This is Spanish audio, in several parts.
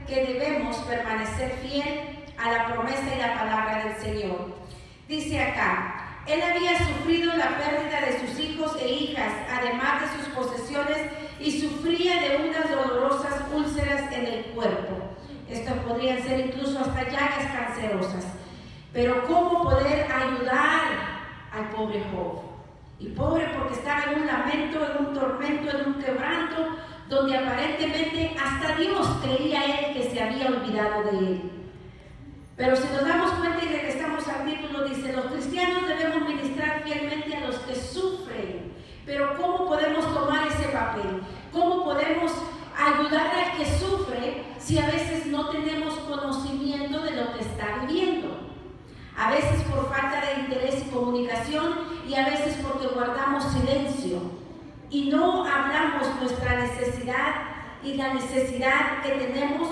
que debemos permanecer fiel a la promesa y la palabra del Señor. Dice acá, él había sufrido la pérdida de sus hijos e hijas, además de sus posesiones, y sufría de unas dolorosas úlceras en el cuerpo. Estas podrían ser incluso hasta llagas cancerosas. Pero ¿cómo poder ayudar al pobre Job? Y pobre porque estaba en un lamento, en un tormento, en un quebranto, donde aparentemente hasta Dios creía él que se había olvidado de él. Pero si nos damos cuenta y regresamos al título, dice, los cristianos debemos ministrar fielmente a los que sufren. Pero ¿cómo podemos tomar ese papel? ¿Cómo podemos ayudar al que sufre si a veces no tenemos conocimiento de lo que está viviendo? A veces por falta de interés y comunicación, y a veces porque guardamos silencio y no hablamos nuestra necesidad y la necesidad que tenemos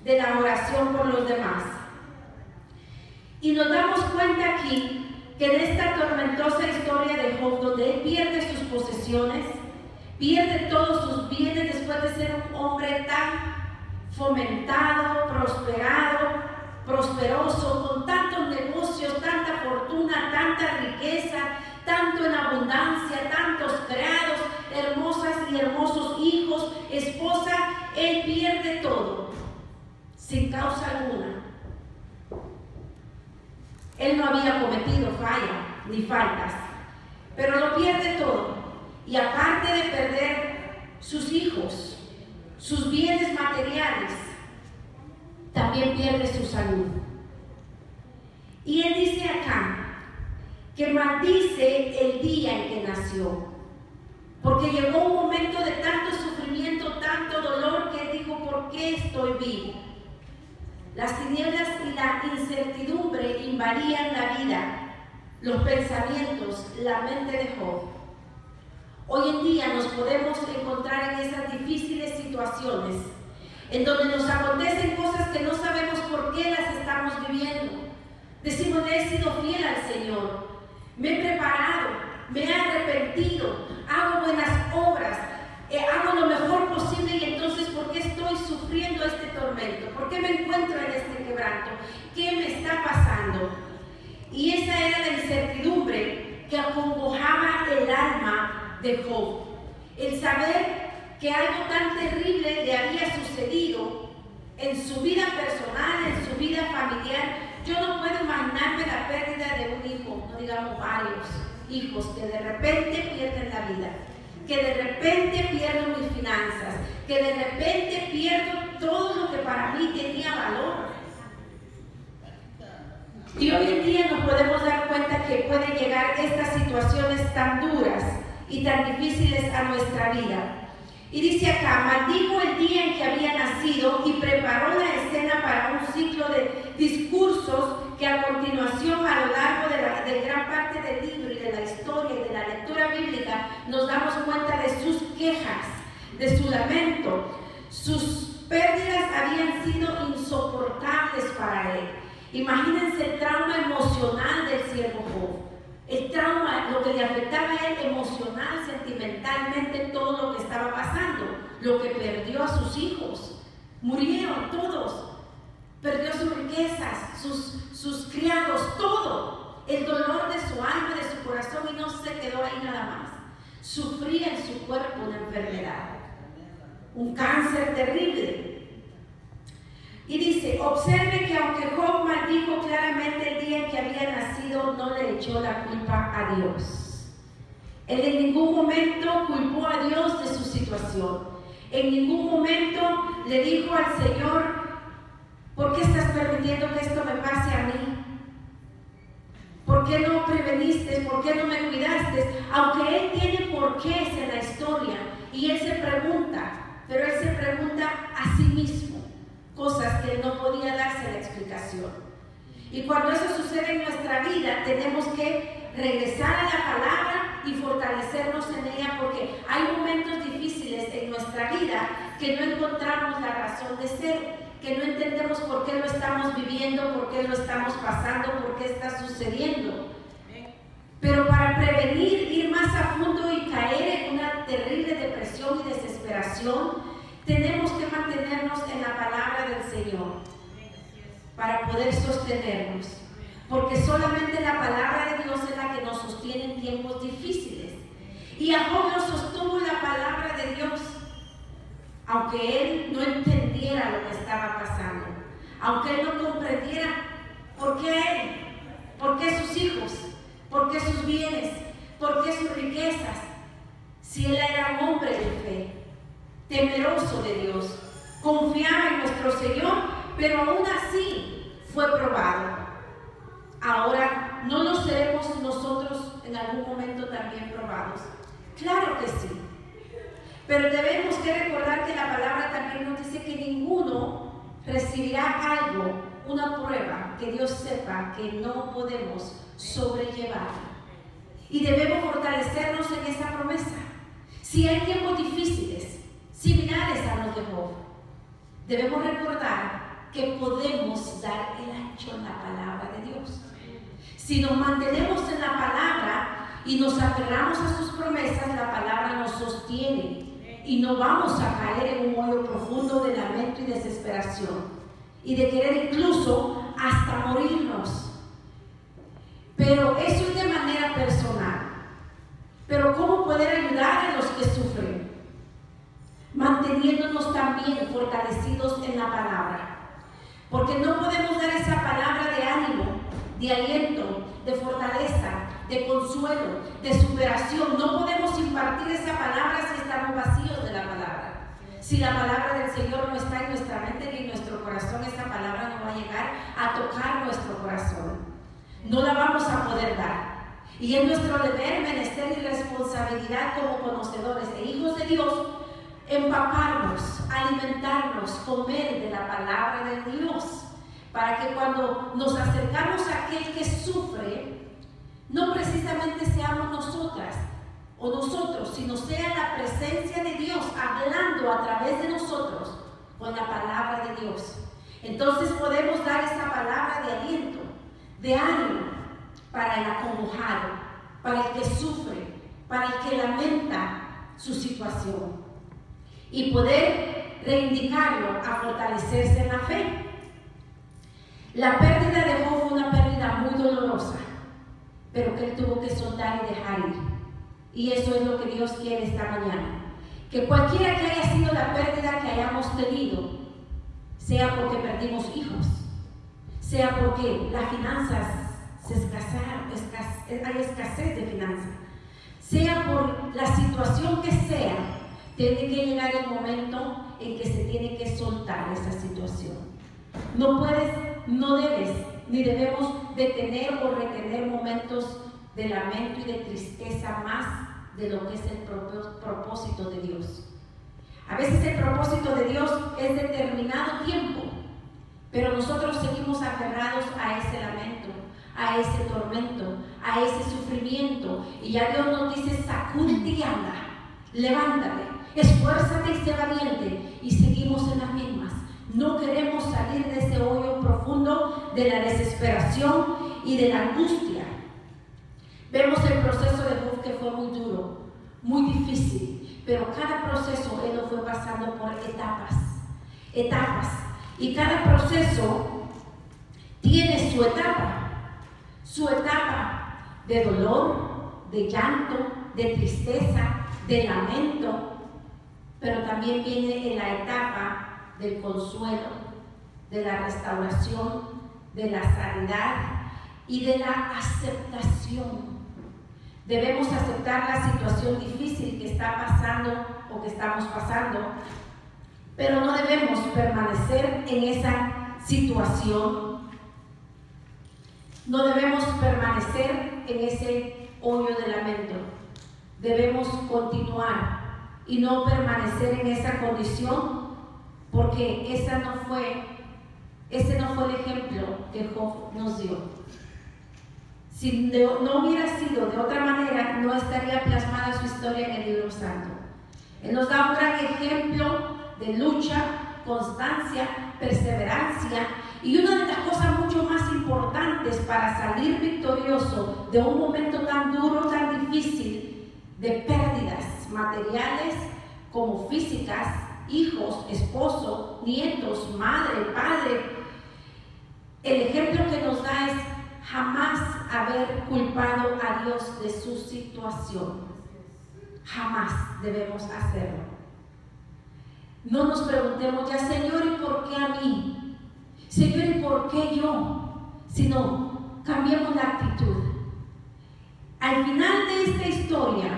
de la oración por los demás. Y nos damos cuenta aquí que en esta tormentosa historia de Job, donde él pierde sus posesiones, pierde todos sus bienes después de ser un hombre tan fomentado, prosperoso, con tantos negocios, tanta fortuna, tanta riqueza, tanto en abundancia, tantos criados, hermosas y hermosos hijos, esposa, él pierde todo, sin causa alguna. Él no había cometido falla ni faltas, pero lo pierde todo. Y aparte de perder sus hijos, sus bienes materiales, también pierde su salud. Y él dice acá que maldice el día en que nació, porque llegó un momento de tanto sufrimiento, tanto dolor, que él dijo, ¿por qué estoy vivo? Las tinieblas y la incertidumbre invadían la vida, los pensamientos, la mente de Job. Hoy en día nos podemos encontrar en esas difíciles situaciones, en donde nos acontecen cosas que no sabemos por qué las estamos viviendo. Decimos, le he sido fiel al Señor, me he preparado, me he arrepentido, hago buenas obras, hago lo mejor posible, y entonces ¿por qué estoy sufriendo este tormento? ¿Por qué me encuentro en este quebranto? ¿Qué me está pasando? Y esa era la incertidumbre que acongojaba el alma de Job, el saber que algo tan terrible le había sucedido en su vida personal, en su vida familiar. Yo no puedo imaginarme la pérdida de un hijo, no digamos varios hijos, que de repente pierden la vida, que de repente pierdo mis finanzas, que de repente pierdo todo lo que para mí tenía valor. Y hoy en día nos podemos dar cuenta que pueden llegar estas situaciones tan duras y tan difíciles a nuestra vida. Y dice acá, maldijo el día en que había nacido y preparó la escena para un ciclo de discursos que a continuación, a lo largo de gran parte del libro y de la historia y de la lectura bíblica, nos damos cuenta de sus quejas, de su lamento. Sus pérdidas habían sido insoportables para él. Imagínense el trauma emocional del siervo Job. El trauma, lo que le afectaba a él emocional, sentimentalmente, todo lo que estaba pasando, lo que perdió a sus hijos, murieron todos, perdió sus riquezas, sus criados, todo, el dolor de su alma, de su corazón, y no se quedó ahí nada más. Sufría en su cuerpo una enfermedad, un cáncer terrible. Y dice, observe que aunque Job maldijo claramente el día en que había nacido, no le echó la culpa a Dios. Él en ningún momento culpó a Dios de su situación. En ningún momento le dijo al Señor, ¿por qué estás permitiendo que esto me pase a mí? ¿Por qué no preveniste? ¿Por qué no me cuidaste? Aunque él tiene porqués en la historia y él se pregunta, pero él se pregunta a sí mismo cosas que él no podía darse la explicación. Y cuando eso sucede en nuestra vida, tenemos que regresar a la palabra y fortalecernos en ella, porque hay momentos difíciles en nuestra vida que no encontramos la razón de ser, que no entendemos por qué lo estamos viviendo, por qué lo estamos pasando, por qué está sucediendo. Pero para prevenir ir más a fondo y caer en una terrible depresión y desesperación, tenemos que mantenernos en la palabra para poder sostenernos, porque solamente la palabra de Dios es la que nos sostiene en tiempos difíciles. Y a Job lo sostuvo la palabra de Dios, aunque él no entendiera lo que estaba pasando, aunque él no comprendiera por qué él, por qué sus hijos, por qué sus bienes, por qué sus riquezas, si él era un hombre de fe, temeroso de Dios, confiaba en nuestro Señor, pero aún así fue probado. Ahora, ¿no nos seremos nosotros en algún momento también probados? Claro que sí. Pero debemos que recordar que la palabra también nos dice que ninguno recibirá algo, una prueba, que Dios sepa que no podemos sobrellevar. Y debemos fortalecernos en esa promesa. Si hay tiempos difíciles, similares a los de Job, debemos recordar que podemos dar el ancho en la palabra de Dios. Si nos mantenemos en la palabra y nos aferramos a sus promesas, la palabra nos sostiene y no vamos a caer en un hoyo profundo de lamento y desesperación y de querer incluso hasta morirnos. Pero eso es de manera personal. Pero ¿cómo poder ayudar a los que sufren? Manteniéndonos también fortalecidos en la palabra. Porque no podemos dar esa palabra de ánimo, de aliento, de fortaleza, de consuelo, de superación. No podemos impartir esa palabra si estamos vacíos de la palabra. Si la palabra del Señor no está en nuestra mente ni en nuestro corazón, esa palabra no va a llegar a tocar nuestro corazón. No la vamos a poder dar. Y es nuestro deber, menester y responsabilidad como conocedores e hijos de Dios, empaparnos, alimentarnos, comer de la palabra de Dios, para que cuando nos acercamos a aquel que sufre, no precisamente seamos nosotras o nosotros, sino sea la presencia de Dios hablando a través de nosotros con la palabra de Dios. Entonces podemos dar esa palabra de aliento, de ánimo para el acongojado, para el que sufre, para el que lamenta su situación, y poder reivindicarlo a fortalecerse en la fe. La pérdida de Job fue una pérdida muy dolorosa, pero que él tuvo que soltar y dejar ir. Y eso es lo que Dios quiere esta mañana. Que cualquiera que haya sido la pérdida que hayamos tenido, sea porque perdimos hijos, sea porque las finanzas se escasearon, hay escasez de finanzas, sea por la situación que sea, tiene que llegar el momento en que se tiene que soltar esa situación. No puedes, no debes, ni debemos detener o retener momentos de lamento y de tristeza más de lo que es el propósito de Dios. A veces el propósito de Dios es determinado tiempo, pero nosotros seguimos aferrados a ese lamento, a ese tormento, a ese sufrimiento, y ya Dios nos dice: sacúdete y anda, levántate, esfuérzate y sé valiente, y seguimos en las mismas. No queremos salir de ese hoyo profundo de la desesperación y de la angustia. Vemos el proceso de Job, que fue muy duro, muy difícil, pero cada proceso él lo fue pasando por etapas, y cada proceso tiene su etapa de dolor, de llanto, de tristeza, de lamento, pero también viene en la etapa del consuelo, de la restauración, de la sanidad y de la aceptación. Debemos aceptar la situación difícil que está pasando o que estamos pasando, pero no debemos permanecer en esa situación. No debemos permanecer en ese hoyo de lamento. Debemos continuar y no permanecer en esa condición, porque ese no fue el ejemplo que Job nos dio. Si no hubiera sido de otra manera, no estaría plasmada su historia en el libro santo. Él nos da un gran ejemplo de lucha, constancia, perseverancia, y una de las cosas mucho más importantes para salir victorioso de un momento tan duro, tan difícil, de pérdidas materiales como físicas, hijos, esposo, nietos, madre, padre, el ejemplo que nos da es jamás haber culpado a Dios de su situación. Jamás debemos hacerlo. No nos preguntemos ya, Señor, ¿y por qué a mí? Señor, ¿y por qué yo? Sino, cambiemos la actitud. Al final de esta historia,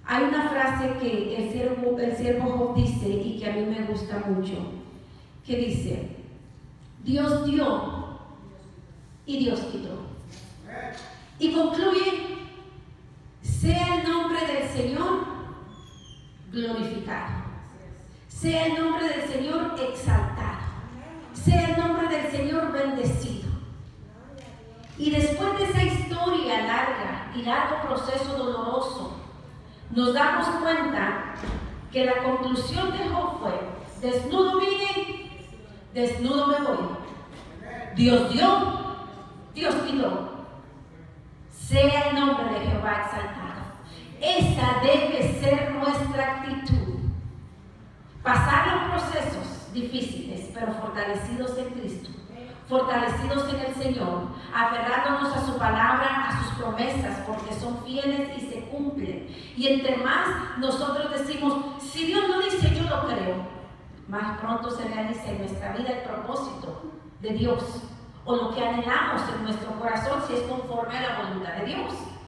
hay una frase que el siervo Job dice y que a mí me gusta mucho, que dice: Dios dio y Dios quitó. Y concluye: sea el nombre del Señor glorificado, sea el nombre del Señor exaltado, sea el nombre del Señor bendecido. Y después de esa historia larga y largo proceso doloroso, nos damos cuenta que la conclusión de Job fue: desnudo vine, desnudo me voy. Dios dio, Dios quitó. Sea el nombre de Jehová exaltado. Esa debe ser nuestra actitud. Pasar los procesos difíciles, pero fortalecidos en Cristo, fortalecidos en el Señor, aferrándonos a su palabra, a sus promesas, porque son fieles y se cumplen. Y entre más nosotros decimos: si Dios lo dice, yo lo creo, más pronto se realiza en nuestra vida el propósito de Dios, o lo que anhelamos en nuestro corazón, si es conforme a la voluntad de Dios.